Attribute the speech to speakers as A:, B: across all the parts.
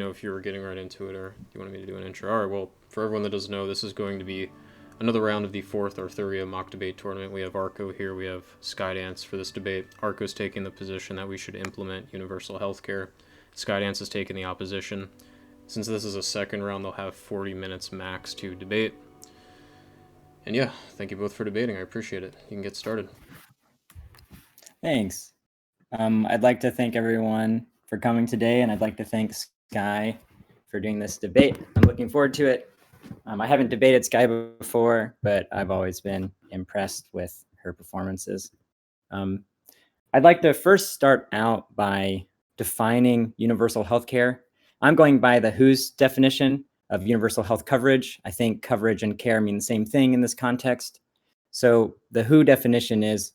A: know if you were getting right into it or do you wanted me to do an intro. All right, well, for everyone that doesn't know, this is going to be another round of the fourth Arthuria mock debate tournament. We have Arco here, we have Skyedance for this debate. Arco's taking the position that we should implement universal healthcare. Skyedance is taking the opposition. Since this is a second round, they'll have 40 minutes max to debate. And yeah, thank you both for debating. I appreciate it. You can get started.
B: Thanks. I'd like to thank everyone for coming today, and I'd like to thank Sky for doing this debate. I'm looking forward to it. I haven't debated Sky before, but I've always been impressed with her performances. I'd like to first start out by defining universal healthcare. I'm going by the WHO's definition of universal health coverage. I think coverage and care mean the same thing in this context. So the WHO definition is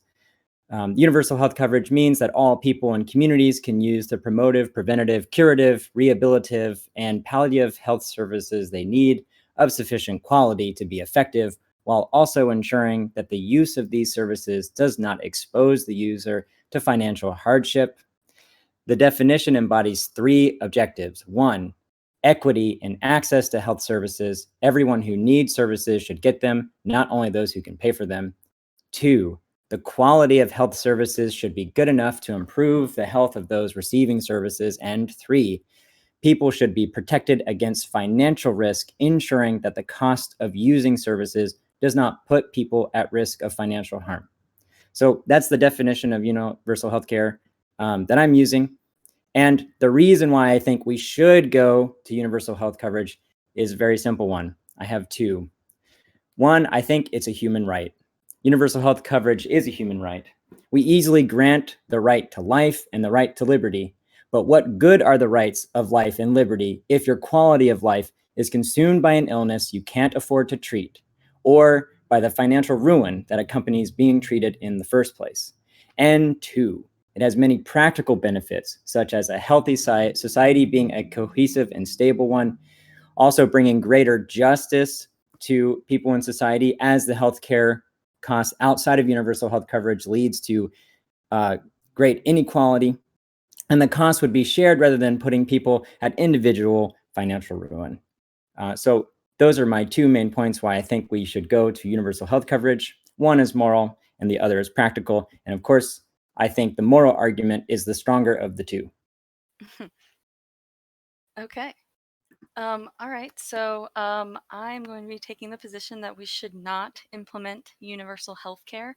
B: universal health coverage means that all people and communities can use the promotive, preventative, curative, rehabilitative, and palliative health services they need of sufficient quality to be effective, while also ensuring that the use of these services does not expose the user to financial hardship. The definition embodies three objectives. One, equity in access to health services. Everyone who needs services should get them, not only those who can pay for them. Two, the quality of health services should be good enough to improve the health of those receiving services. And three, people should be protected against financial risk, ensuring that the cost of using services does not put people at risk of financial harm. So that's the definition of universal healthcare that I'm using. And the reason why I think we should go to universal health coverage is a very simple one. I have two. One, I think it's a human right. Universal health coverage is a human right. We easily grant the right to life and the right to liberty. But what good are the rights of life and liberty if your quality of life is consumed by an illness you can't afford to treat, or by the financial ruin that accompanies being treated in the first place? And two, it has many practical benefits, such as a healthy society being a cohesive and stable one, also bringing greater justice to people in society, as the healthcare costs outside of universal health coverage leads to great inequality, and the cost would be shared rather than putting people at individual financial ruin. So those are my two main points why I think we should go to universal health coverage. One is moral and the other is practical. And of course, I think the moral argument is the stronger of the two.
C: Okay. All right. So I'm going to be taking the position that we should not implement universal health care.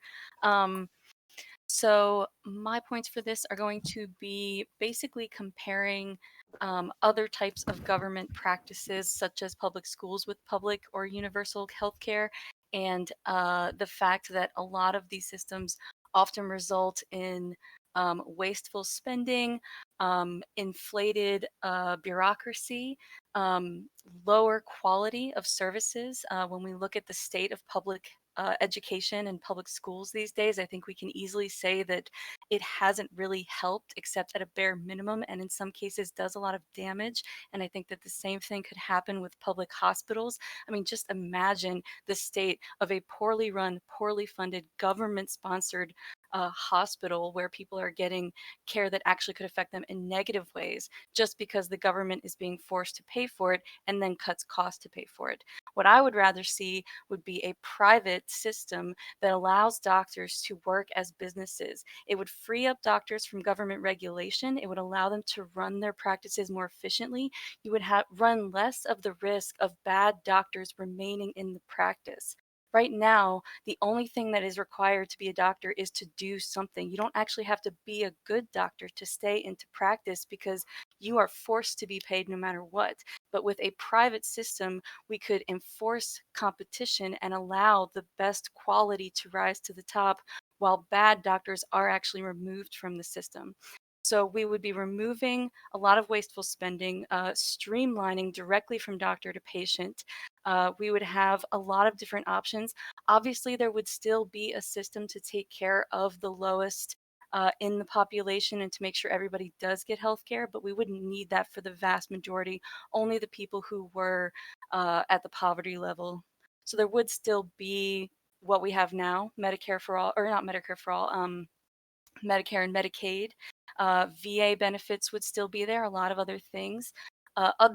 C: So my points for this are going to be basically comparing other types of government practices, such as public schools with public or universal healthcare, and the fact that a lot of these systems often result in wasteful spending, inflated bureaucracy, lower quality of services. When we look at the state of public education and public schools these days, I think we can easily say that it hasn't really helped except at a bare minimum, and in some cases does a lot of damage. And I think that the same thing could happen with public hospitals. I mean, just imagine the state of a poorly run, poorly funded, government sponsored hospital where people are getting care that actually could affect them in negative ways just because the government is being forced to pay for it and then cuts costs to pay for it. What I would rather see would be a private system that allows doctors to work as businesses. It would free up doctors from government regulation. It would allow them to run their practices more efficiently. You would run less of the risk of bad doctors remaining in the practice. Right now, the only thing that is required to be a doctor is to do something. You don't actually have to be a good doctor to stay into practice because you are forced to be paid no matter what. But with a private system, we could enforce competition and allow the best quality to rise to the top while bad doctors are actually removed from the system. So we would be removing a lot of wasteful spending, streamlining directly from doctor to patient. We would have a lot of different options. Obviously, there would still be a system to take care of the lowest in the population and to make sure everybody does get health care, but we wouldn't need that for the vast majority, only the people who were at the poverty level. So there would still be what we have now, Medicare for all, or not Medicare for all, Medicare and Medicaid. VA benefits would still be there, a lot of other things.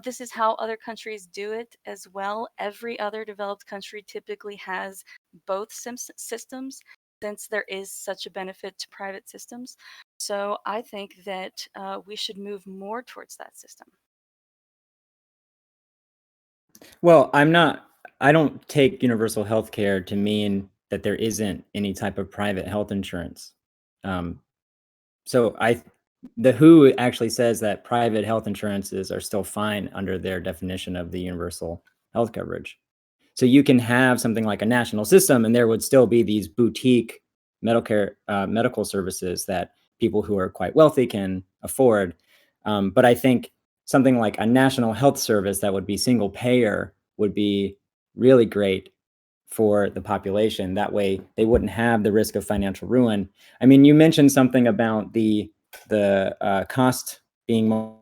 C: This is how other countries do it as well. Every other developed country typically has both systems, since there is such a benefit to private systems. So I think that we should move more towards that system.
B: Well, I don't take universal health care to mean that there isn't any type of private health insurance. Um, so the WHO actually says that private health insurances are still fine under their definition of the universal health coverage. So you can have something like a national system, and there would still be these boutique medical services that people who are quite wealthy can afford. But I think something like a national health service that would be single payer would be really great for the population. That way, they wouldn't have the risk of financial ruin. I mean, you mentioned something about the cost being more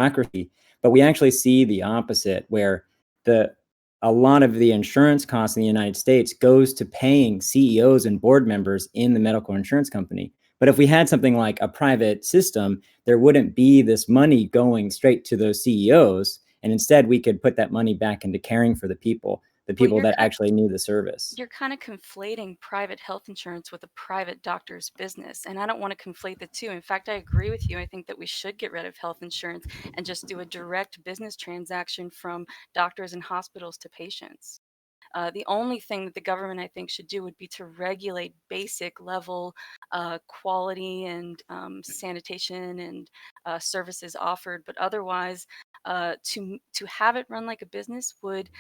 B: accuracy, but we actually see the opposite, where the a lot of the insurance costs in the United States goes to paying CEOs and board members in the medical insurance company. But if we had something like a private system, there wouldn't be this money going straight to those CEOs, and instead we could put that money back into caring for the people
C: Well,
B: that actually need the service.
C: you're kind of conflating private health insurance with a private doctor's business, and I don't want to conflate the two. In fact, I agree with you. I think that we should get rid of health insurance and just do a direct business transaction from doctors and hospitals to patients. The only thing that the government, I think, should do would be to regulate basic level quality and sanitation and services offered. But otherwise, to have it run like a business would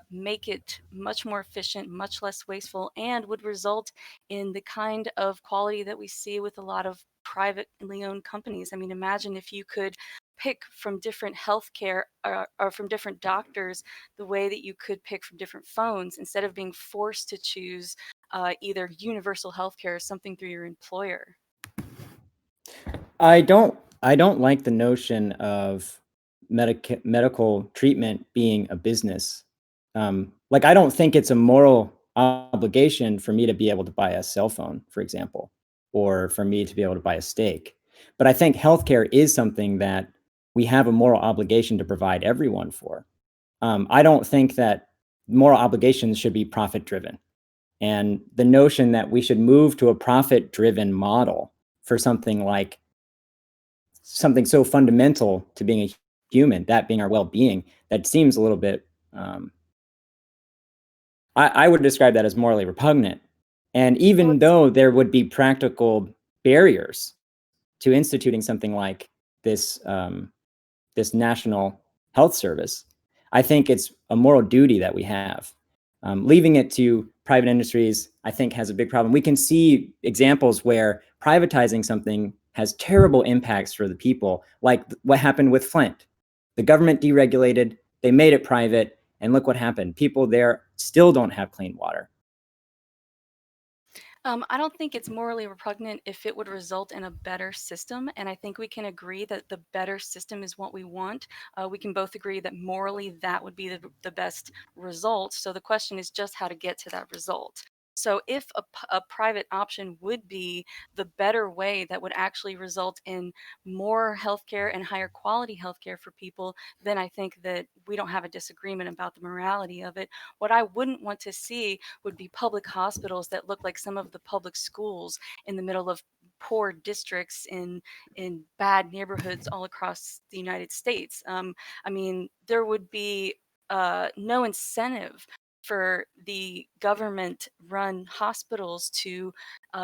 C: make it much more efficient, much less wasteful, and would result in the kind of quality that we see with a lot of privately owned companies. I mean, imagine if you could pick from different healthcare or from different doctors the way that you could pick from different phones instead of being forced to choose either universal healthcare or something through your employer.
B: I don't like the notion of medical treatment being a business. Like, I don't think it's a moral obligation for me to be able to buy a cell phone, for example, or for me to be able to buy a steak. But I think healthcare is something that we have a moral obligation to provide everyone for. I don't think that moral obligations should be profit driven. And the notion that we should move to a profit driven model for something so fundamental to being a human, that being our well-being, that seems a little bit, I would describe that as morally repugnant. And even though there would be practical barriers to instituting something like this, this national health service, I think it's a moral duty that we have. Leaving it to private industries, I think, has a big problem. We can see examples where privatizing something has terrible impacts for the people, like what happened with Flint. The government deregulated, they made it private, and look what happened. People there still don't have clean water.
C: I don't think it's morally repugnant if it would result in a better system, and I think we can agree that the better system is what we want. We can both agree that morally that would be the best result. So the question is just how to get to that result. So if a private option would be the better way that would actually result in more healthcare and higher quality healthcare for people, then I think that we don't have a disagreement about the morality of it. What I wouldn't want to see would be public hospitals that look like some of the public schools in the middle of poor districts in bad neighborhoods all across the United States. I mean, there would be no incentive for the government run hospitals to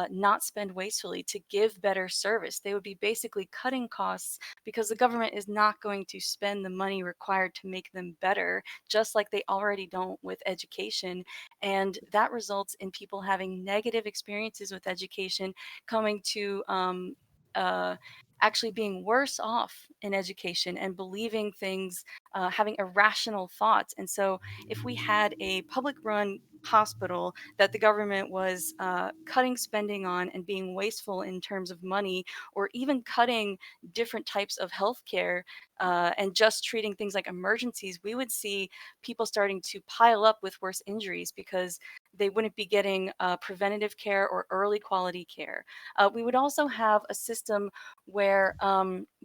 C: not spend wastefully, to give better service. They would be basically cutting costs because the government is not going to spend the money required to make them better, just like they already don't with education. And that results in people having negative experiences with education, coming to uh, actually being worse off in education and believing things, having irrational thoughts. And so, if we had a public run hospital that the government was cutting spending on and being wasteful in terms of money, or even cutting different types of healthcare and just treating things like emergencies, we would see people starting to pile up with worse injuries because they wouldn't be getting preventative care or early quality care. We would also have a system where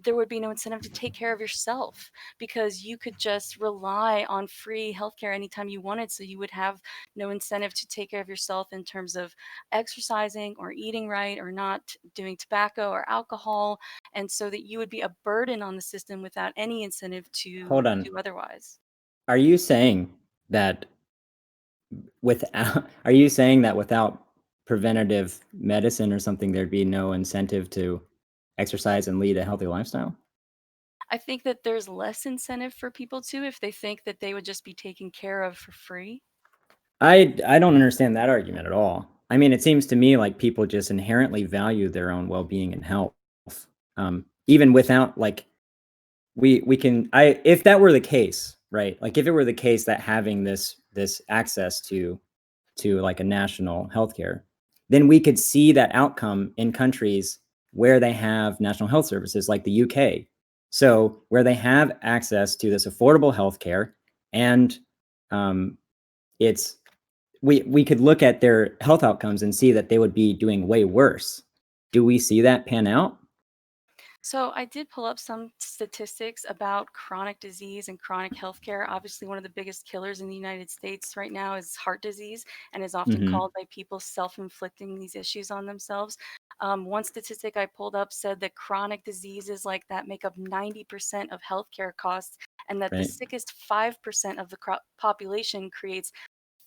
C: there would be no incentive to take care of yourself because you could just rely on free healthcare anytime you wanted. So you would have no incentive to take care of yourself in terms of exercising or eating right or not doing tobacco or alcohol. And so that you would be a burden on the system without any incentive to
B: Hold on.
C: do otherwise.
B: Are you saying that without preventative medicine or something, there'd be no incentive to exercise and lead a healthy lifestyle?
C: I think that there's less incentive for people to if they think that they would just be taken care of for free.
B: I don't understand that argument at all. I mean, it seems to me like people just inherently value their own well-being and health, even without like we can. If that were the case, right? Like if it were the case that having this access to like a national healthcare, then we could see that outcome in countries where they have national health services, like the UK. So where they have access to this affordable healthcare, and it's we could look at their health outcomes and see that they would be doing way worse. Do we see that pan out?
C: So I did pull up some statistics about chronic disease and chronic healthcare. Obviously, one of the biggest killers in the United States right now is heart disease and is often
B: Mm-hmm.
C: called by people self-inflicting these issues on themselves. One statistic I pulled up said that chronic diseases like that make up 90% of healthcare costs, and that the
B: Right.
C: sickest 5% of the population creates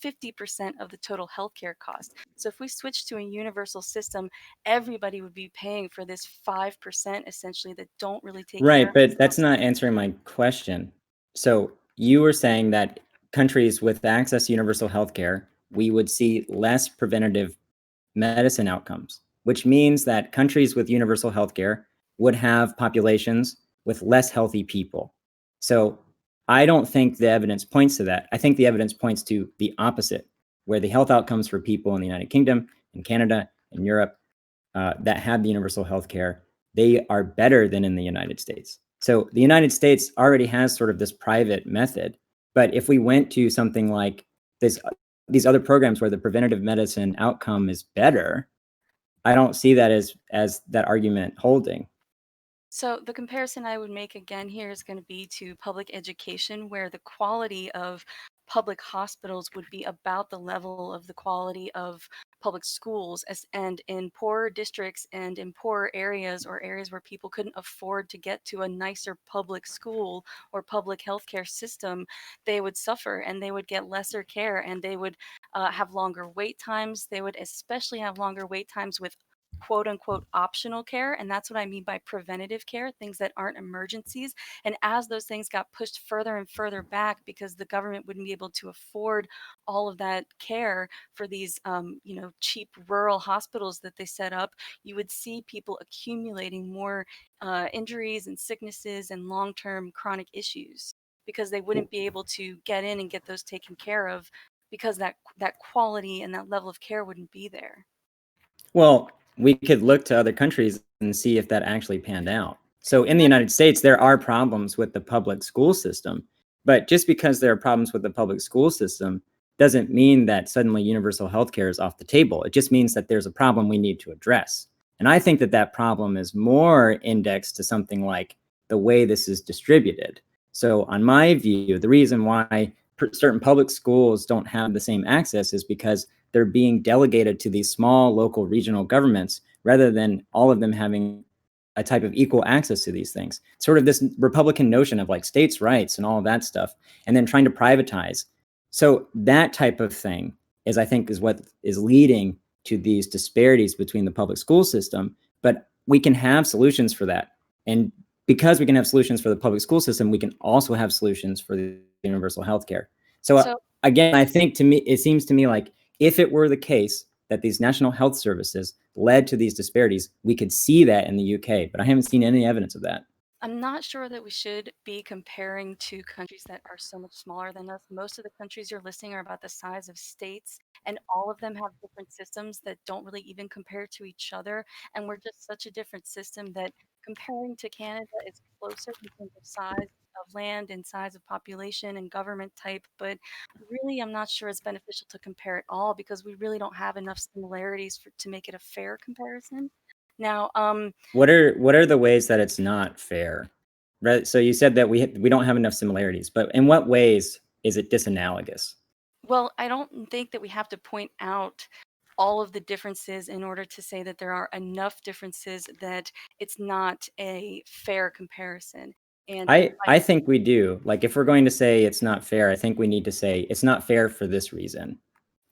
C: 50% of the total healthcare cost. So if we switch to a universal system, everybody would be paying for this 5% essentially that don't really take care
B: Right,
C: of
B: but that's
C: themselves.
B: not answering my question. So you were saying that countries with access to universal healthcare, we would see less preventative medicine outcomes, which means that countries with universal healthcare would have populations with less healthy people. So I don't think the evidence points to that. I think the evidence points to the opposite, where the health outcomes for people in the United Kingdom, in Canada, in Europe, that have the universal healthcare, they are better than in the United States. So the United States already has sort of this private method, but if we went to something like this, these other programs where the preventative medicine outcome is better, I don't see that as that argument holding.
C: So the comparison I would make again here is going to be to public education, where the quality of public hospitals would be about the level of the quality of public schools. And in poorer districts and in poorer areas or areas where people couldn't afford to get to a nicer public school or public healthcare system, they would suffer and they would get lesser care and they would have longer wait times. They would especially have longer wait times with quote unquote optional care. And that's what I mean by preventative care, things that aren't emergencies. And as those things got pushed further and further back because the government wouldn't be able to afford all of that care for these, cheap rural hospitals that they set up, you would see people accumulating more injuries and sicknesses and long term chronic issues because they wouldn't be able to get in and get those taken care of because that quality and that level of care wouldn't be there.
B: Well, we could look to other countries and see if that actually panned out. So in the
C: Yeah.
B: United States, there are problems with the public school system, but just because there are problems with the public school system doesn't mean that suddenly universal healthcare is off the table. It just means that there's a problem we need to address. And I think that that problem is more indexed to something like the way this is distributed. So on my view, the reason why certain public schools don't have the same access is because they're being delegated to these small local regional governments rather than all of them having a type of equal access to these things. Sort of this Republican notion of like states' rights and all of that stuff, and then trying to privatize. So that type of thing is, I think, is what is leading to these disparities between the public school system. But we can have solutions for that. And because we can have solutions for the public school system, we can also have solutions for the universal healthcare. So
C: So
B: again, I think to me, it seems to me like if it were the case that these national health services led to these disparities, we could see that in the UK, but I haven't seen any evidence of that.
C: I'm not sure that we should be comparing to countries that are so much smaller than us. Most of the countries you're listing are about the size of states, and all of them have different systems that don't really even compare to each other. And we're just such a different system that comparing to Canada, it's closer in terms of size of land and size of population and government type, but really I'm not sure it's beneficial to compare it all because we really don't have enough similarities to make it a fair comparison. Now,
B: What are the ways that it's not fair? Right. So you said that we don't have enough similarities, but in what ways is it disanalogous?
C: well, I don't think that we have to point out all of the differences in order to say that there are enough differences that it's not a fair comparison. And
B: I think we do. Like if we're going to say it's not fair, I think we need to say it's not fair for this reason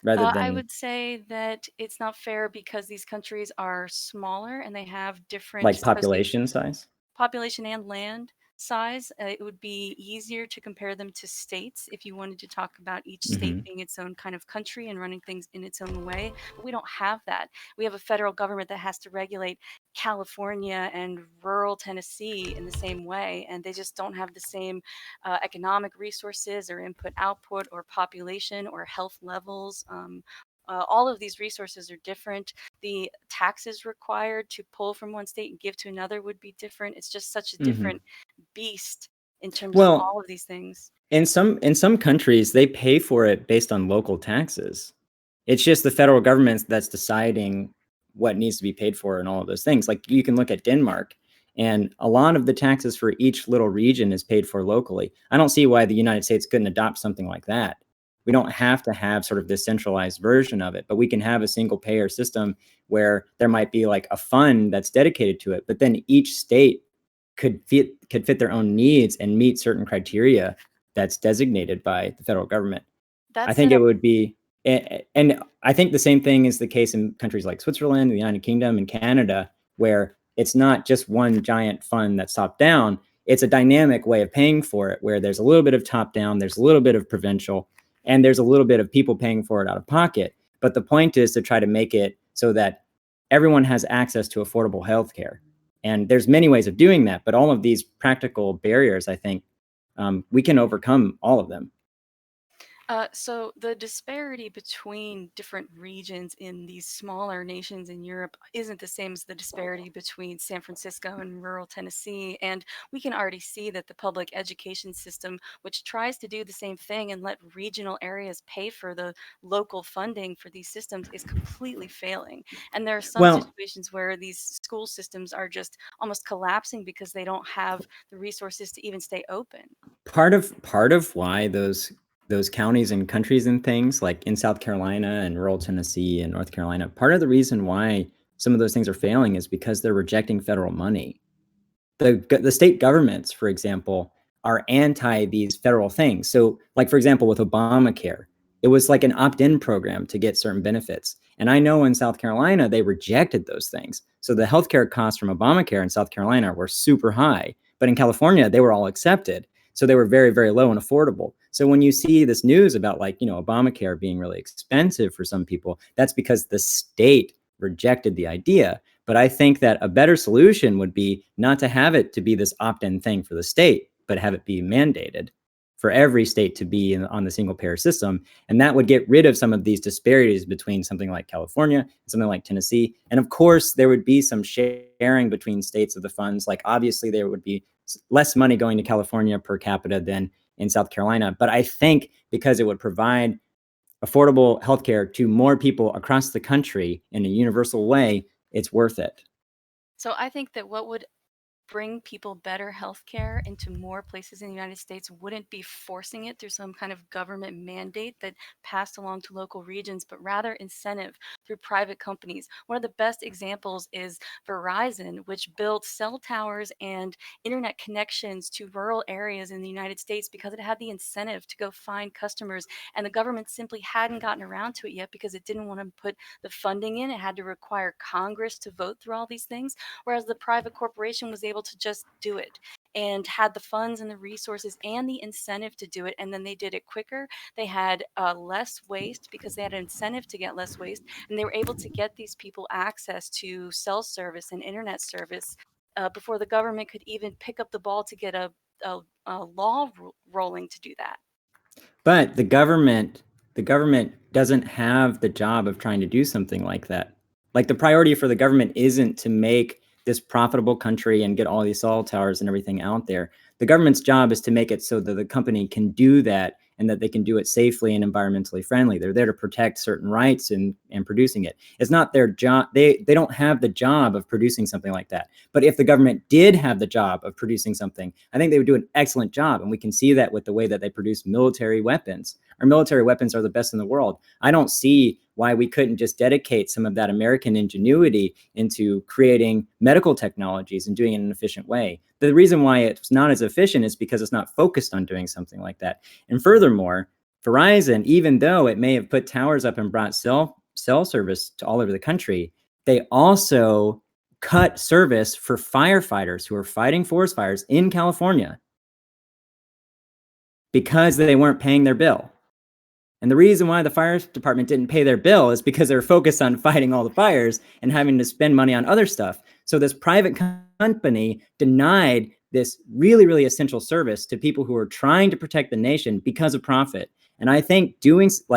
B: rather
C: I
B: than
C: would say that it's not fair because these countries are smaller and they have different
B: like population size.
C: population and land size. It would be easier to compare them to states if you wanted to talk about each state being its own kind of country and running things in its own way. But we don't have that. We have a federal government that has to regulate California and rural Tennessee in the same way, and they just don't have the same economic resources or input output or population or health levels. All of these resources are different. The taxes required to pull from one state and give to another would be different. It's just such a different beast in terms of
B: Well,
C: all of these things.
B: in some countries, they pay for it based on local taxes. It's just the federal government that's deciding what needs to be paid for and all of those things. Like you can look at Denmark, and a lot of the taxes for each little region is paid for locally. I don't see why the United States couldn't adopt something like that. We don't have to have sort of this centralized version of it, but we can have a single payer system where there might be like a fund that's dedicated to it, but then each state could fit their own needs and meet certain criteria that's designated by the federal government. I
C: That's
B: think
C: an
B: it would be, and I think the same thing is the case in countries like Switzerland, the United Kingdom, and Canada, where it's not just one giant fund that's top down. It's a dynamic way of paying for it, where there's a little bit of top down, there's a little bit of provincial, and there's a little bit of people paying for it out of pocket. But the point is to try to make it so that everyone has access to affordable healthcare. And there's many ways of doing that, but all of these practical barriers, I think, we can overcome all of them.
C: So the disparity between different regions in these smaller nations in Europe isn't the same as the disparity between San Francisco and rural Tennessee. And we can already see that the public education system, which tries to do the same thing and let regional areas pay for the local funding for these systems, is completely failing. And there are some
B: Well,
C: situations where these school systems are just almost collapsing because they don't have the resources to even stay open.
B: part of why those counties and countries and things like in South Carolina and rural Tennessee and North Carolina, part of the reason why some of those things are failing is because they're rejecting federal money. The state governments, for example, are anti these federal things. So, like for example, with Obamacare, it was like an opt-in program to get certain benefits. And I know in South Carolina they rejected those things. So the healthcare costs from Obamacare in South Carolina were super high, but in California they were all accepted. So they were very, very low and affordable. So when you see this news about like, Obamacare being really expensive for some people, that's because the state rejected the idea. But I think that a better solution would be not to have it to be this opt-in thing for the state, but have it be mandated for every state to be on the single payer system. And that would get rid of some of these disparities between something like California and something like Tennessee. And of course, there would be some sharing between states of the funds. Like obviously there would be less money going to California per capita than in South Carolina. But I think because it would provide affordable healthcare to more people across the country in a universal way, it's worth it.
C: So I think that what would bring people better health care into more places in the United States wouldn't be forcing it through some kind of government mandate that passed along to local regions, but rather incentive through private companies. One of the best examples is Verizon, which built cell towers and internet connections to rural areas in the United States because it had the incentive to go find customers. And the government simply hadn't gotten around to it yet because it didn't want to put the funding in. It had to require Congress to vote through all these things, whereas the private corporation was able to just do it and had the funds and the resources and the incentive to do it. And then they did it quicker. They had less waste because they had an incentive to get less waste. And they were able to get these people access to cell service and internet service before the government could even pick up the ball to get a law rolling to do that.
B: But the government doesn't have the job of trying to do something like that. Like the priority for the government isn't to make this profitable country and get all these cell towers and everything out there. The government's job is to make it so that the company can do that and that they can do it safely and environmentally friendly. They're there to protect certain rights and producing it. It's not their job. They don't have the job of producing something like that. But if the government did have the job of producing something, I think they would do an excellent job. And we can see that with the way that they produce military weapons. Our military weapons are the best in the world. I don't see why we couldn't just dedicate some of that American ingenuity into creating medical technologies and doing it in an efficient way. The reason why it's not as efficient is because it's not focused on doing something like that. And furthermore, Verizon, even though it may have put towers up and brought cell service to all over the country, they also cut service for firefighters who are fighting forest fires in California because they weren't paying their bill. And the reason why the fire department didn't pay their bill is because they were focused on fighting all the fires and having to spend money on other stuff. So this private company denied this really, really essential service to people who are trying to protect the nation because of profit. And I think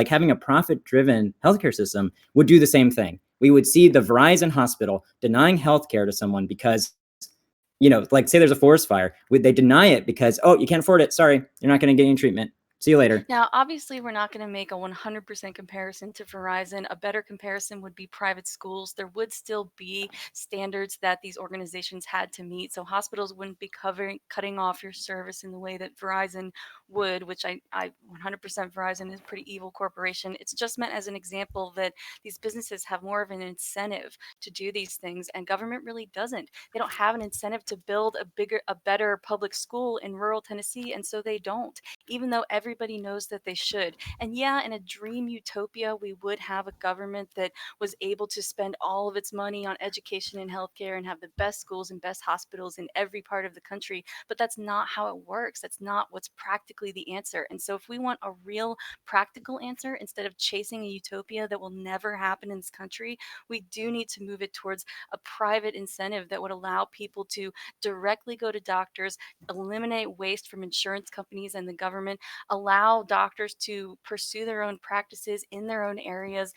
B: having a profit-driven healthcare system would do the same thing. We would see the Verizon hospital denying healthcare to someone because, like say there's a forest fire, they deny it because, oh, you can't afford it. Sorry, you're not going to get any treatment. See you later.
C: Now, obviously, we're not going to make a 100% comparison to Verizon. A better comparison would be private schools. There would still be standards that these organizations had to meet. So hospitals wouldn't be cutting off your service in the way that Verizon would, which I 100% Verizon is a pretty evil corporation. It's just meant as an example that these businesses have more of an incentive to do these things, and government really doesn't. They don't have an incentive to build a better public school in rural Tennessee, and so they don't, even though everybody knows that they should. And yeah, in a dream utopia, we would have a government that was able to spend all of its money on education and healthcare and have the best schools and best hospitals in every part of the country. But that's not how it works. That's not what's practically the answer. And so if we want a real practical answer, instead of chasing a utopia that will never happen in this country, we do need to move it towards a private incentive that would allow people to directly go to doctors, eliminate waste from insurance companies and the government, allow doctors to pursue their own practices in their own areas,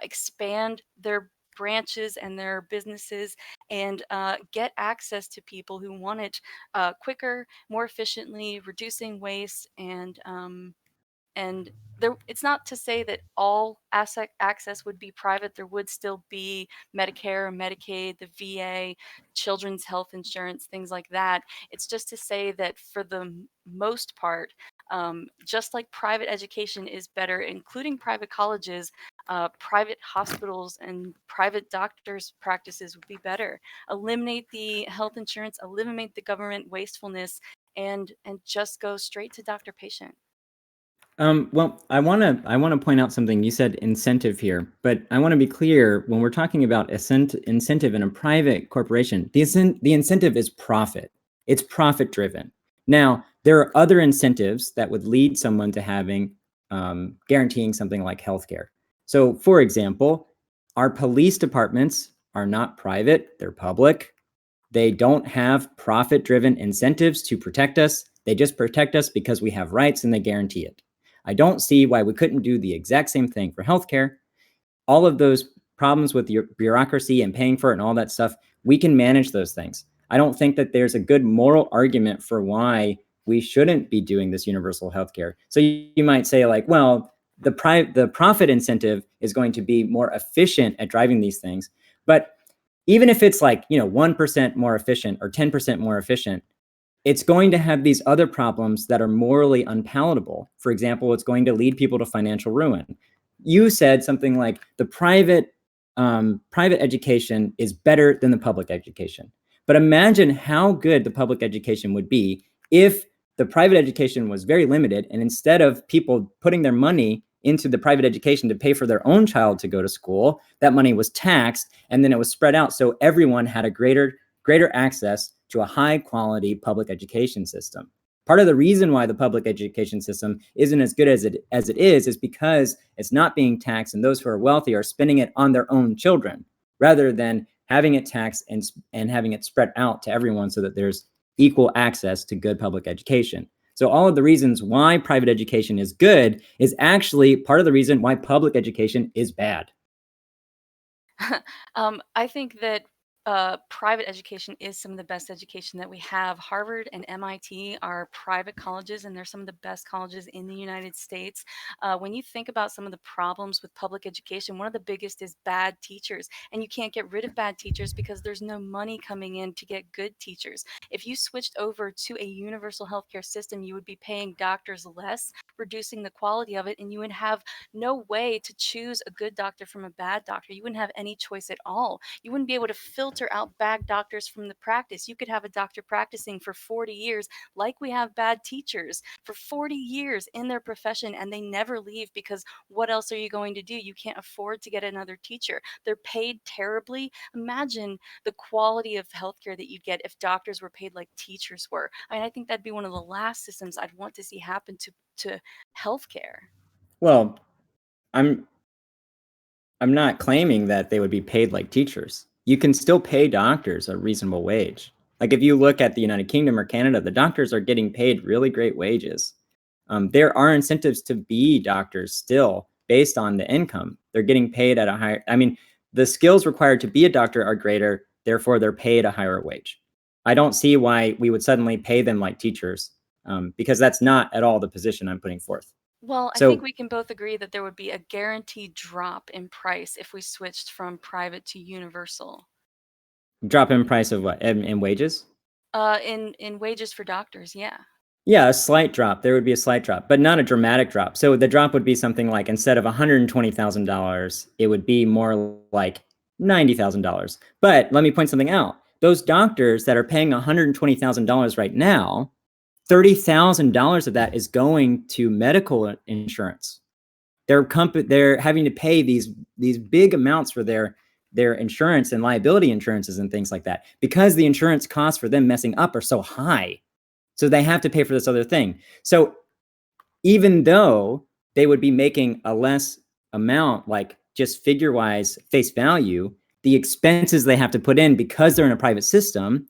C: expand their branches and their businesses, and get access to people who want it quicker, more efficiently, reducing waste, and it's not to say that all access would be private. There would still be Medicare, Medicaid, the VA, children's health insurance, things like that. It's just to say that for the most part, just like private education is better, including private colleges, private hospitals and private doctors' practices would be better. Eliminate the health insurance, eliminate the government wastefulness, and just go straight to doctor-patient.
B: Well, I want to point out something. You said incentive here, but I want to be clear. When we're talking about incentive in a private corporation, the incentive is profit. It's profit driven. Now, there are other incentives that would lead someone to having guaranteeing something like healthcare. So, for example, our police departments are not private; they're public. They don't have profit driven incentives to protect us. They just protect us because we have rights and they guarantee it. I don't see why we couldn't do the exact same thing for healthcare. All of those problems with your bureaucracy and paying for it and all that stuff, we can manage those things. I don't think that there's a good moral argument for why we shouldn't be doing this universal healthcare. So you might say like, well, the profit incentive is going to be more efficient at driving these things. But even if it's like, 1% more efficient or 10% more efficient, it's going to have these other problems that are morally unpalatable. For example, it's going to lead people to financial ruin. You said something like the private education is better than the public education. But imagine how good the public education would be if the private education was very limited, and instead of people putting their money into the private education to pay for their own child to go to school, that money was taxed, and then it was spread out so everyone had a greater access to a high quality public education system. Part of the reason why the public education system isn't as good as it is because it's not being taxed, and those who are wealthy are spending it on their own children rather than having it taxed and having it spread out to everyone so that there's equal access to good public education. So all of the reasons why private education is good is actually part of the reason why public education is bad.
C: I think that private education is some of the best education that we have. Harvard and MIT are private colleges, and they're some of the best colleges in the United States. When you think about some of the problems with public education, one of the biggest is bad teachers. And you can't get rid of bad teachers because there's no money coming in to get good teachers. If you switched over to a universal healthcare system, you would be paying doctors less, reducing the quality of it, and you would have no way to choose a good doctor from a bad doctor. You wouldn't have any choice at all. You wouldn't be able to filter out bad doctors from the practice. You could have a doctor practicing for 40 years, like we have bad teachers for 40 years in their profession, and they never leave because what else are you going to do? You can't afford to get another teacher. They're paid terribly. Imagine the quality of healthcare that you'd get if doctors were paid like teachers were. I mean, I think that'd be one of the last systems I'd want to see happen to healthcare.
B: Well, I'm not claiming that they would be paid like teachers. You can still pay doctors a reasonable wage. Like if you look at the United Kingdom or Canada, the doctors are getting paid really great wages. There are incentives to be doctors still based on the income. They're getting paid at a higher, I mean, the skills required to be a doctor are greater, therefore they're paid a higher wage. I don't see why we would suddenly pay them like teachers, because that's not at all the position I'm putting forth.
C: Well, I
B: So
C: think we can both agree that there would be a guaranteed drop in price if we switched from private to universal.
B: drop in price of what? In wages?
C: In wages for doctors, yeah.
B: Yeah, a slight drop. There would be a slight drop, but not a dramatic drop. So the drop would be something like instead of $120,000, it would be more like $90,000. But let me point something out. Those doctors that are paying $120,000 right now, $30,000 of that is going to medical insurance. They're having to pay these big amounts for their insurance and liability insurances and things like that because the insurance costs for them messing up are so high. So they have to pay for this other thing. So even though they would be making a less amount, like just figure-wise face value, the expenses they have to put in because they're in a private system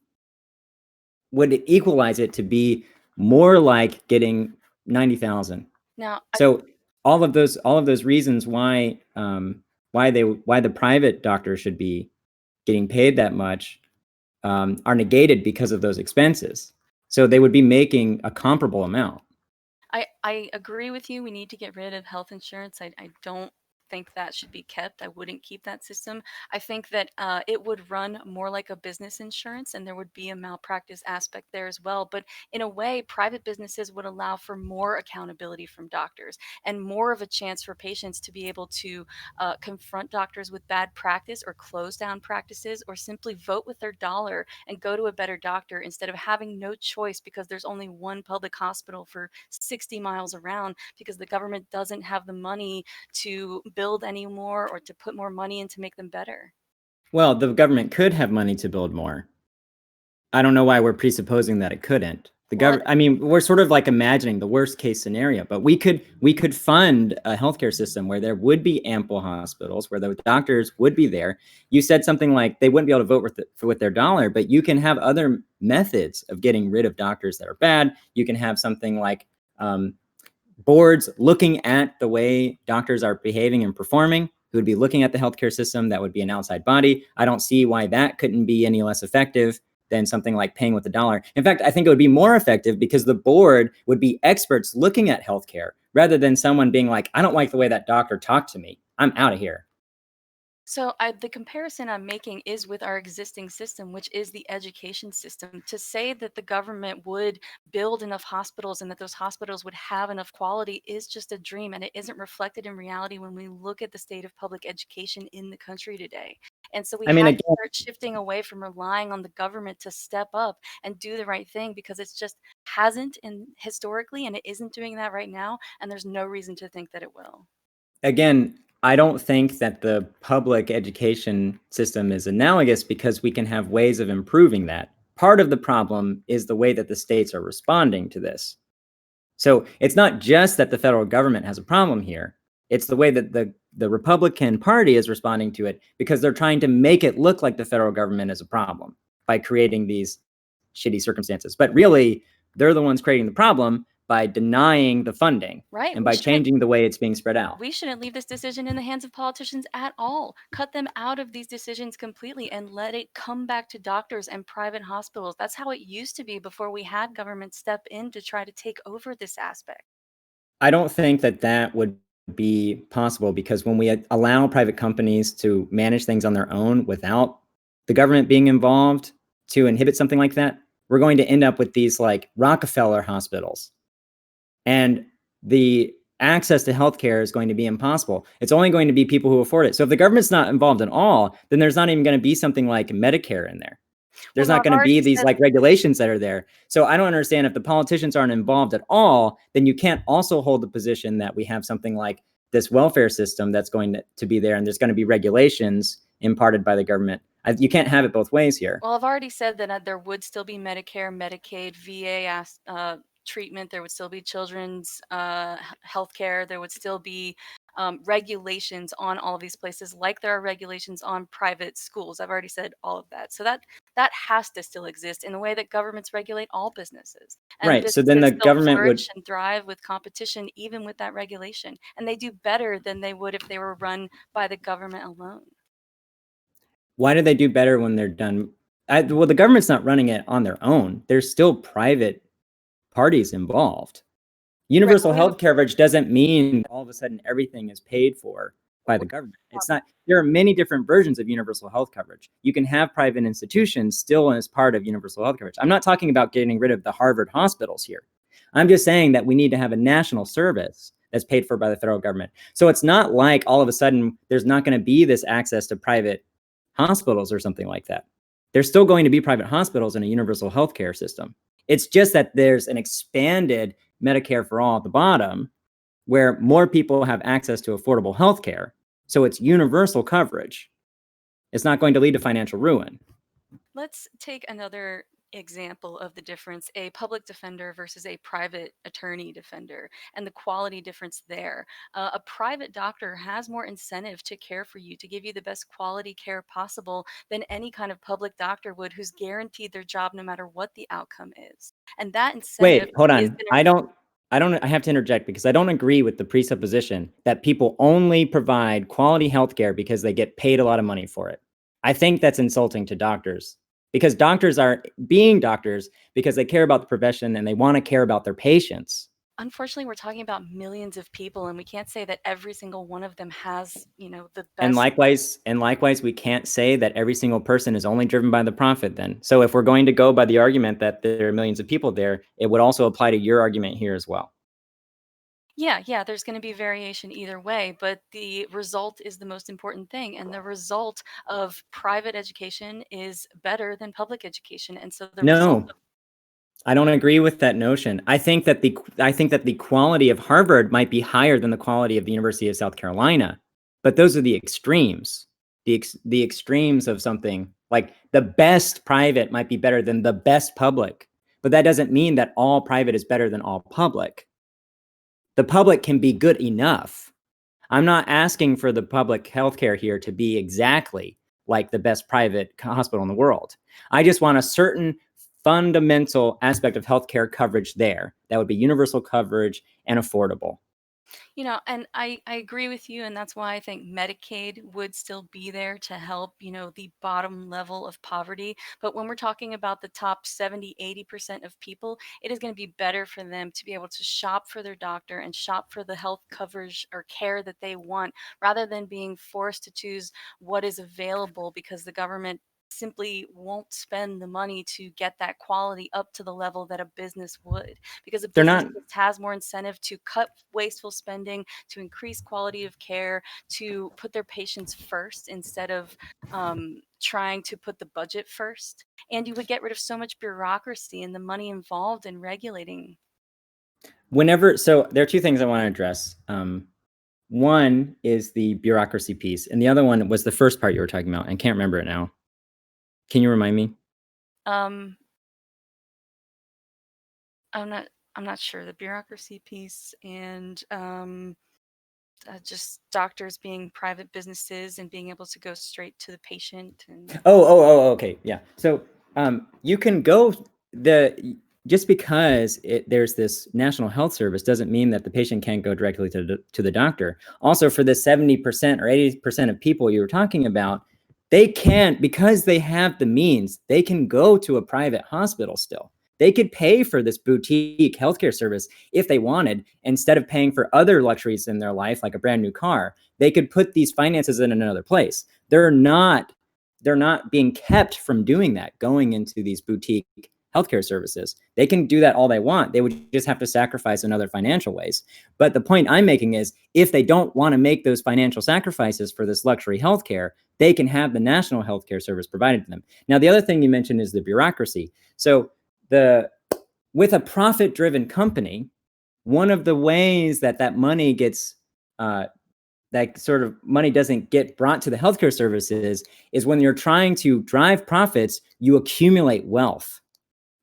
B: would equalize it to be more like getting 90,000.
C: Now,
B: So all of those reasons why the private doctor should be getting paid that much are negated because of those expenses. So they would be making a comparable amount.
C: I agree with you. We need to get rid of health insurance. I don't think that should be kept. I wouldn't keep that system. I think that it would run more like a business insurance and there would be a malpractice aspect there as well. But in a way, private businesses would allow for more accountability from doctors and more of a chance for patients to be able to confront doctors with bad practice or close down practices or simply vote with their dollar and go to a better doctor instead of having no choice because there's only one public hospital for 60 miles around because the government doesn't have the money to build any more or to put more money in to make them better.
B: Well, the government could have money to build more. I don't know why we're presupposing that it couldn't. I mean, we're sort of like imagining the worst case scenario, but we could fund a healthcare system where there would be ample hospitals, where the doctors would be there. You said something like they wouldn't be able to vote with their dollar, but you can have other methods of getting rid of doctors that are bad. You can have something like boards looking at the way doctors are behaving and performing, who would be looking at the healthcare system. That would be an outside body. I don't see why that couldn't be any less effective than something like paying with the dollar. In fact, I think it would be more effective because the board would be experts looking at healthcare rather than someone being like, I don't like the way that doctor talked to me. I'm out of here.
C: So the comparison I'm making is with our existing system, which is the education system. To say that the government would build enough hospitals and that those hospitals would have enough quality is just a dream, and it isn't reflected in reality when we look at the state of public education in the country today. And so we
B: I mean,
C: have to
B: again,
C: start shifting away from relying on the government to step up and do the right thing because it's just hasn't in historically, and it isn't doing that right now, and there's no reason to think that it will.
B: again, I don't think that the public education system is analogous because we can have ways of improving that. Part of the problem is the way that the states are responding to this. So it's not just that the federal government has a problem here. It's the way that the Republican Party is responding to it because they're trying to make it look like the federal government is a problem by creating these shitty circumstances. But really, they're the ones creating the problem by denying the funding
C: Right.
B: and by changing the way it's being spread out.
C: We shouldn't leave this decision in the hands of politicians at all. Cut them out of these decisions completely and let it come back to doctors and private hospitals. That's how it used to be before we had government step in to try to take over this aspect.
B: I don't think that that would be possible, because when we allow private companies to manage things on their own without the government being involved to inhibit something like that, we're going to end up with these like Rockefeller hospitals. And the access to healthcare is going to be impossible. It's only going to be people who afford it. So if the government's not involved at all, then there's not even going to be something like Medicare in there. There's not going to be these like regulations that are there. So I don't understand, if the politicians aren't involved at all, then you can't also hold the position that we have something like this welfare system that's going to be there, and there's going to be regulations imparted by the government. You can't have it both ways here.
C: Well, I've already said that there would still be Medicare, Medicaid, VA treatment. There would still be children's health care. There would still be regulations on all of these places, like there are regulations on private schools. I've already said all of that. So that has to still exist in the way that governments regulate all businesses. And
B: right. So then the government would
C: and thrive with competition, even with that regulation. And they do better than they would if they were run by the government alone.
B: Why do they do better when they're done? Well, the government's not running it on their own. There's still private parties involved. Universal health coverage doesn't mean all of a sudden everything is paid for by the government. It's not. There are many different versions of universal health coverage. You can have private institutions still as part of universal health coverage. I'm not talking about getting rid of the Harvard hospitals here. I'm just saying that we need to have a national service that's paid for by the federal government. So it's not like all of a sudden there's not going to be this access to private hospitals or something like that. There's still going to be private hospitals in a universal healthcare system. It's just that there's an expanded Medicare for all at the bottom, where more people have access to affordable healthcare. So it's universal coverage. It's not going to lead to financial ruin.
C: Let's take another example of the difference, a public defender versus a private attorney defender, and the quality difference there. A private doctor has more incentive to care for you, to give you the best quality care possible than any kind of public doctor would, who's guaranteed their job no matter what the outcome is. And that incentive—
B: Wait, hold on. I have to interject, because I don't agree with the presupposition that people only provide quality healthcare because they get paid a lot of money for it. I think that's insulting to doctors, because doctors are being doctors because they care about the profession and they want to care about their patients.
C: Unfortunately, we're talking about millions of people, and we can't say that every single one of them has, the best.
B: And likewise, we can't say that every single person is only driven by the profit then. So if we're going to go by the argument that there are millions of people there, it would also apply to your argument here as well.
C: Yeah, there's going to be variation either way, but the result is the most important thing. And the result of private education is better than public education. And so
B: No, I don't agree with that notion. I think that the quality of Harvard might be higher than the quality of the University of South Carolina, but those are the extremes. The extremes of something like the best private might be better than the best public, but that doesn't mean that all private is better than all public. The public can be good enough. I'm not asking for the public healthcare here to be exactly like the best private hospital in the world. I just want a certain fundamental aspect of healthcare coverage there that would be universal coverage and affordable.
C: And I agree with you. And that's why I think Medicaid would still be there to help, the bottom level of poverty. But when we're talking about the top 70, 80% of people, it is going to be better for them to be able to shop for their doctor and shop for the health coverage or care that they want, rather than being forced to choose what is available because the government simply won't spend the money to get that quality up to the level that a business would, because a business has more incentive to cut wasteful spending, to increase quality of care, to put their patients first instead of trying to put the budget first. And you would get rid of so much bureaucracy and the money involved in regulating.
B: So there are two things I want to address. One is the bureaucracy piece, and the other one was the first part you were talking about. I can't remember it now. Can you remind me?
C: I'm not sure. The bureaucracy piece and just doctors being private businesses and being able to go straight to the patient. And
B: okay, yeah. So you can go just because there's this national health service doesn't mean that the patient can't go directly to the doctor. Also, for the 70% or 80% of people you were talking about, they can't, because they have the means, they can go to a private hospital still. They could pay for this boutique healthcare service if they wanted. Instead of paying for other luxuries in their life, like a brand new car, they could put these finances in another place. They're not being kept from doing that, going into these boutique healthcare services. They can do that all they want. They would just have to sacrifice in other financial ways. But the point I'm making is, if they don't want to make those financial sacrifices for this luxury healthcare, they can have the national healthcare service provided to them. Now, the other thing you mentioned is the bureaucracy. So with a profit-driven company, one of the ways that money gets that sort of money doesn't get brought to the healthcare services is when you're trying to drive profits, you accumulate wealth.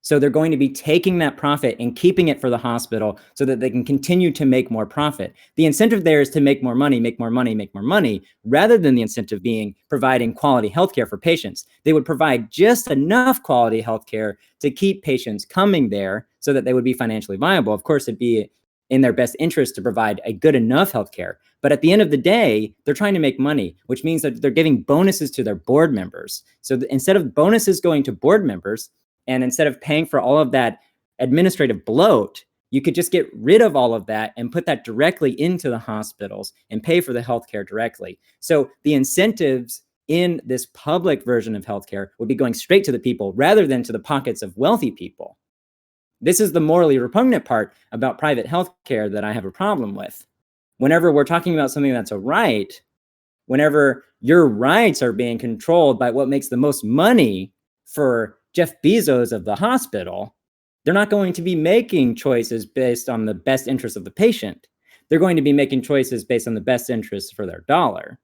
B: So they're going to be taking that profit and keeping it for the hospital so that they can continue to make more profit. The incentive there is to make more money, make more money, make more money, rather than the incentive being providing quality healthcare for patients. They would provide just enough quality healthcare to keep patients coming there so that they would be financially viable. Of course, it'd be in their best interest to provide a good enough healthcare. But at the end of the day, they're trying to make money, which means that they're giving bonuses to their board members. So instead of bonuses going to board members, and instead of paying for all of that administrative bloat, you could just get rid of all of that and put that directly into the hospitals and pay for the healthcare directly. So the incentives in this public version of healthcare would be going straight to the people rather than to the pockets of wealthy people. This is the morally repugnant part about private healthcare that I have a problem with. Whenever we're talking about something that's a right, whenever your rights are being controlled by what makes the most money for Jeff Bezos of the hospital, they're not going to be making choices based on the best interest of the patient. They're going to be making choices based on the best interest for their dollar.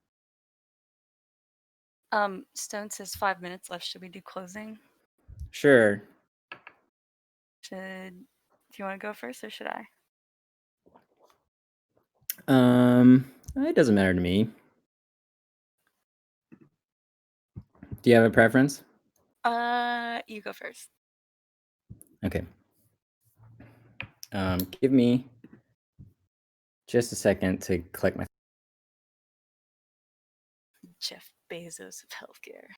C: Stone says 5 minutes left. Should we do closing?
B: Sure.
C: Do you want to go first or should I?
B: It doesn't matter to me. Do you have a preference?
C: You go first.
B: Okay. Give me just a second to click my.
C: Jeff Bezos of healthcare.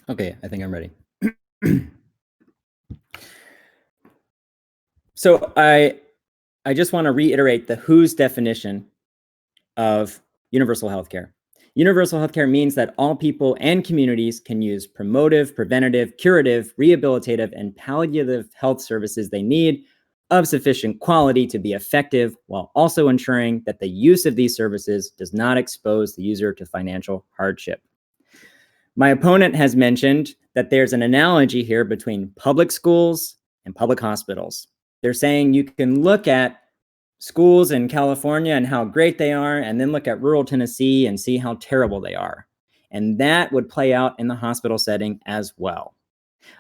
B: Okay, I think I'm ready. So I just want to reiterate the WHO's definition of universal healthcare. Universal healthcare means that all people and communities can use promotive, preventative, curative, rehabilitative, and palliative health services they need of sufficient quality to be effective, while also ensuring that the use of these services does not expose the user to financial hardship. My opponent has mentioned that there's an analogy here between public schools and public hospitals. They're saying you can look at schools in California and how great they are, and then look at rural Tennessee and see how terrible they are. And that would play out in the hospital setting as well.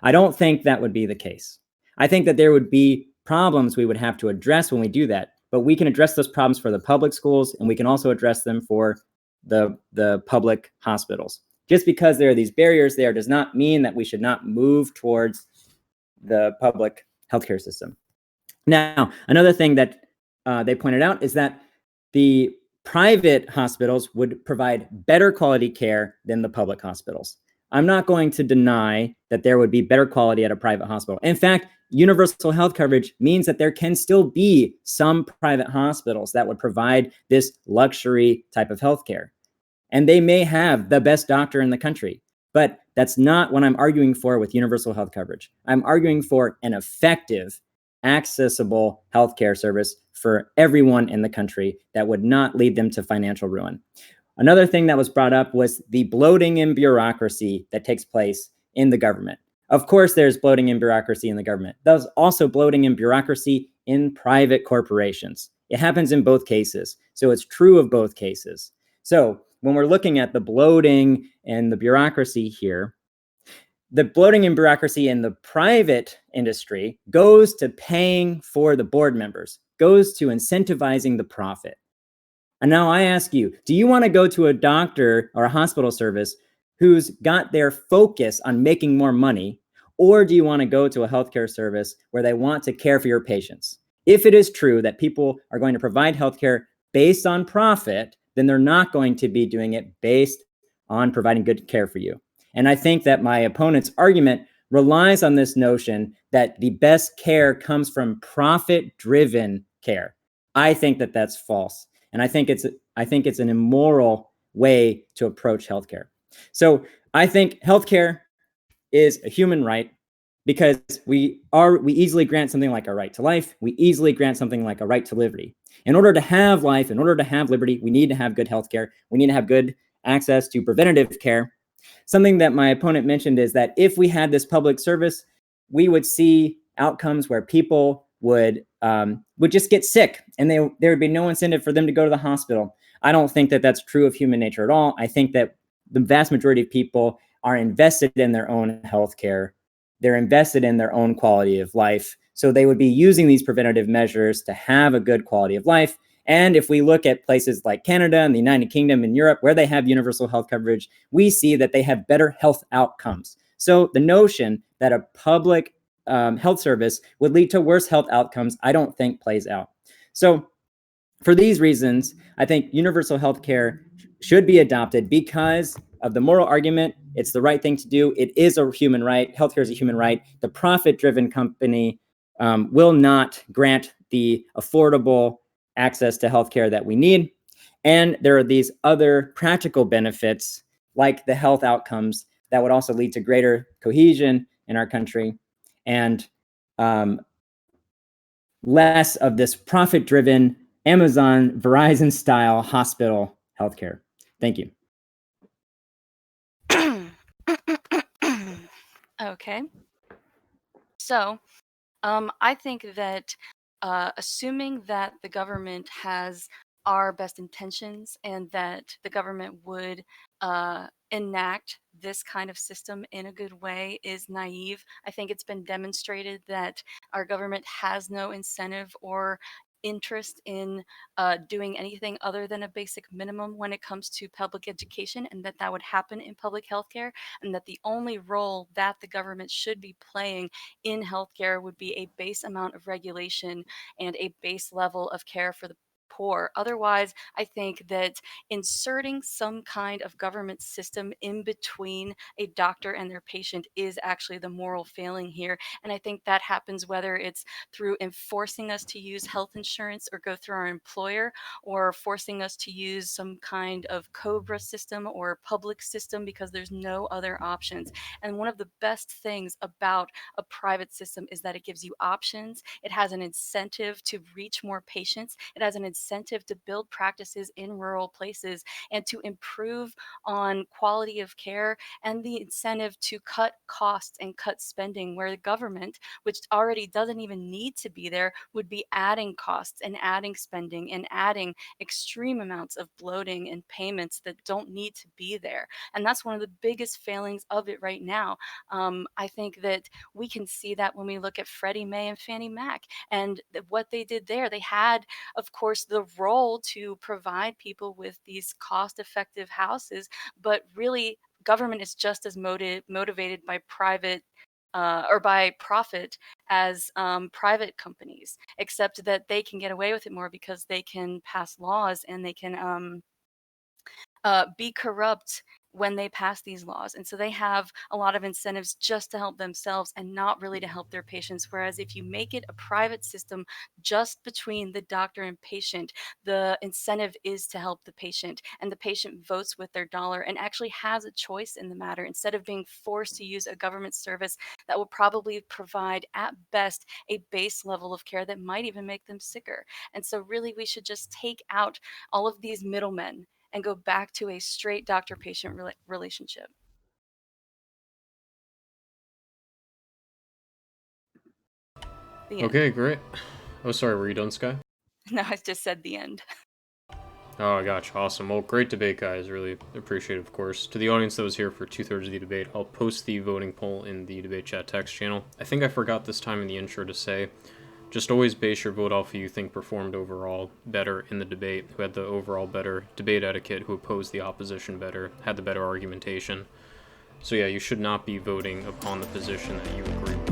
B: I don't think that would be the case. I think that there would be problems we would have to address when we do that, but we can address those problems for the public schools, and we can also address them for the public hospitals. Just because there are these barriers there does not mean that we should not move towards the public healthcare system. Now, another thing that they pointed out is that the private hospitals would provide better quality care than the public hospitals. I'm not going to deny that there would be better quality at a private hospital. In fact, universal health coverage means that there can still be some private hospitals that would provide this luxury type of healthcare. And they may have the best doctor in the country, but that's not what I'm arguing for with universal health coverage. I'm arguing for an effective, accessible healthcare service for everyone in the country that would not lead them to financial ruin. Another thing that was brought up was the bloating and bureaucracy that takes place in the government. Of course, there's bloating and bureaucracy in the government. There's also bloating and bureaucracy in private corporations. It happens in both cases. So it's true of both cases. So when we're looking at the bloating and the bureaucracy here, the bloating and bureaucracy in the private industry goes to paying for the board members, goes to incentivizing the profit. And now I ask you, do you want to go to a doctor or a hospital service who's got their focus on making more money, or do you want to go to a healthcare service where they want to care for your patients? If it is true that people are going to provide healthcare based on profit, then they're not going to be doing it based on providing good care for you. And I think that my opponent's argument relies on this notion that the best care comes from profit-driven care. I think that that's false. And I think it's an immoral way to approach healthcare. So I think healthcare is a human right because we easily grant something like a right to life. We easily grant something like a right to liberty. In order to have life, in order to have liberty, we need to have good healthcare. We need to have good access to preventative care. Something that my opponent mentioned is that if we had this public service, we would see outcomes where people would just get sick, and there would be no incentive for them to go to the hospital. I don't think that that's true of human nature at all. I think that the vast majority of people are invested in their own healthcare. They're invested in their own quality of life. So they would be using these preventative measures to have a good quality of life. And if we look at places like Canada and the United Kingdom and Europe, where they have universal health coverage, we see that they have better health outcomes. So the notion that a public health service would lead to worse health outcomes, I don't think plays out. So for these reasons, I think universal health care should be adopted because of the moral argument. It's the right thing to do. It is a human right. Healthcare is a human right. The profit-driven company will not grant the affordable access to healthcare that we need. And there are these other practical benefits, like the health outcomes, that would also lead to greater cohesion in our country and less of this profit-driven Amazon, Verizon-style hospital healthcare. Thank you.
C: Okay. So, I think that assuming that the government has our best intentions and that the government would enact this kind of system in a good way is naive. I think it's been demonstrated that our government has no incentive or interest in doing anything other than a basic minimum when it comes to public education, and that would happen in public healthcare, and that the only role that the government should be playing in healthcare would be a base amount of regulation and a base level of care for the poor. Otherwise, I think that inserting some kind of government system in between a doctor and their patient is actually the moral failing here. And I think that happens whether it's through enforcing us to use health insurance or go through our employer, or forcing us to use some kind of COBRA system or public system because there's no other options. And one of the best things about a private system is that it gives you options. It has an incentive to reach more patients. It has an incentive to build practices in rural places and to improve on quality of care, and the incentive to cut costs and cut spending, where the government, which already doesn't even need to be there, would be adding costs and adding spending and adding extreme amounts of bloating and payments that don't need to be there. And that's one of the biggest failings of it right now. I think that we can see that when we look at Freddie Mae and Fannie Mac and what they did there. They had, of course, the role to provide people with these cost-effective houses, but really government is just as motivated by private or by profit as private companies, except that they can get away with it more because they can pass laws and they can be corrupt when they pass these laws. And so they have a lot of incentives just to help themselves and not really to help their patients. Whereas if you make it a private system just between the doctor and patient, the incentive is to help the patient, and the patient votes with their dollar and actually has a choice in the matter instead of being forced to use a government service that will probably provide at best a base level of care that might even make them sicker. And so really we should just take out all of these middlemen and go back to a straight doctor-patient relationship. The end.
A: Okay, great. Oh, sorry, were you done, Sky?
C: No, I just said the end.
A: Oh, gotcha. Awesome. Well, great debate, guys. Really appreciate it, of course. To the audience that was here for 2/3 of the debate, I'll post the voting poll in the debate chat text channel. I think I forgot this time in the intro to say, just always base your vote off who you think performed overall better in the debate, who had the overall better debate etiquette, who opposed the opposition better, had the better argumentation. So yeah, you should not be voting upon the position that you agree with.